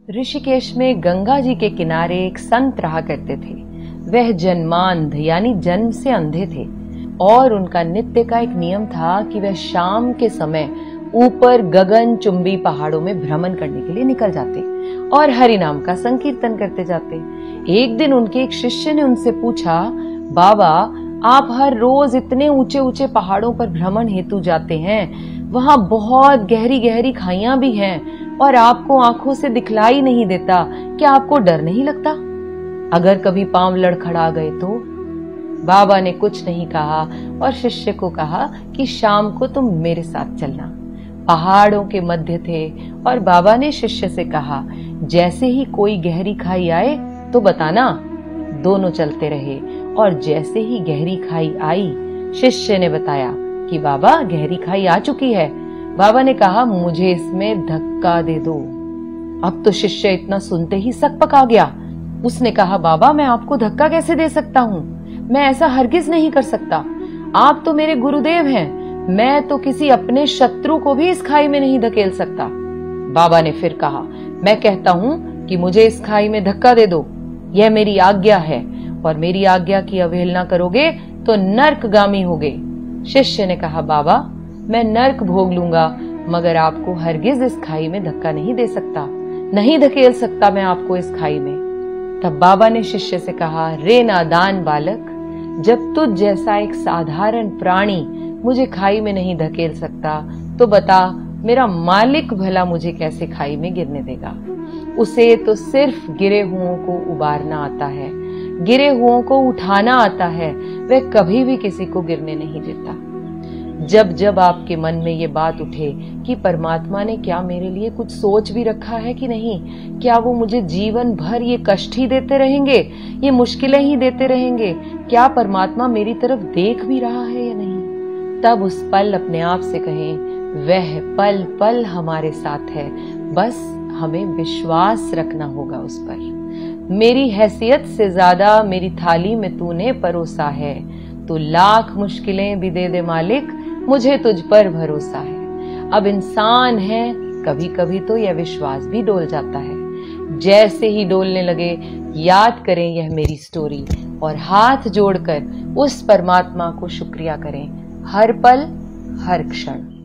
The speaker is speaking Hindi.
ऋषिकेश में गंगा जी के किनारे एक संत रहा करते थे। वह जन्मांध यानी जन्म से अंधे थे और उनका नित्य का एक नियम था कि वह शाम के समय ऊपर गगन चुंबी पहाड़ों में भ्रमण करने के लिए निकल जाते और हरि नाम का संकीर्तन करते जाते। एक दिन उनके एक शिष्य ने उनसे पूछा, बाबा आप हर रोज इतने ऊंचे ऊंचे पहाड़ों पर भ्रमण हेतु जाते हैं, वहां बहुत गहरी गहरी खाइयां भी हैं और आपको आंखों से दिखलाई नहीं देता, क्या आपको डर नहीं लगता? अगर कभी पांव लड़खड़ा गए तो? बाबा ने कुछ नहीं कहा और शिष्य को कहा कि शाम को तुम मेरे साथ चलना। पहाड़ों के मध्य थे और बाबा ने शिष्य से कहा, जैसे ही कोई गहरी खाई आए तो बताना। दोनों चलते रहे और जैसे ही गहरी खाई आई, शिष्य ने बताया कि बाबा गहरी खाई आ चुकी है। बाबा ने कहा, मुझे इसमें धक्का दे दो। अब तो शिष्य इतना सुनते ही सकपका गया। उसने कहा, बाबा मैं आपको धक्का कैसे दे सकता हूँ? मैं ऐसा हरगिज नहीं कर सकता। आप तो मेरे गुरुदेव हैं, मैं तो किसी अपने शत्रु को भी इस खाई में नहीं धकेल सकता। बाबा ने फिर कहा, मैं कहता हूँ कि मुझे इस खाई में धक्का दे दो, यह मेरी आज्ञा है और मेरी आज्ञा की अवहेलना करोगे तो नर्कगामी होगे। शिष्य ने कहा, बाबा मैं नर्क भोग लूंगा मगर आपको हरगिज इस खाई में धक्का नहीं दे सकता, नहीं धकेल सकता मैं आपको इस खाई में। तब बाबा ने शिष्य से कहा, रे नादान बालक, जब तुझ जैसा एक साधारण प्राणी मुझे खाई में नहीं धकेल सकता तो बता मेरा मालिक भला मुझे कैसे खाई में गिरने देगा? उसे तो सिर्फ गिरे हुओं को उबारना आता है, गिरे हुओं को उठाना आता है, वह कभी भी किसी को गिरने नहीं देता। जब जब आपके मन में ये बात उठे कि परमात्मा ने क्या मेरे लिए कुछ सोच भी रखा है कि नहीं, क्या वो मुझे जीवन भर ये कष्ट ही देते रहेंगे, ये मुश्किलें ही देते रहेंगे, क्या परमात्मा मेरी तरफ देख भी रहा है या नहीं, तब उस पल अपने आप से कहें, वह पल पल हमारे साथ है, बस हमें विश्वास रखना होगा उस पर। मेरी हैसियत से ज्यादा मेरी थाली में तूने परोसा है, तो लाख मुश्किलें भी दे दे मालिक, मुझे तुझ पर भरोसा है। अब इंसान है, कभी कभी तो यह विश्वास भी डोल जाता है। जैसे ही डोलने लगे याद करें यह मेरी स्टोरी और हाथ जोड़कर उस परमात्मा को शुक्रिया करें, हर पल हर क्षण।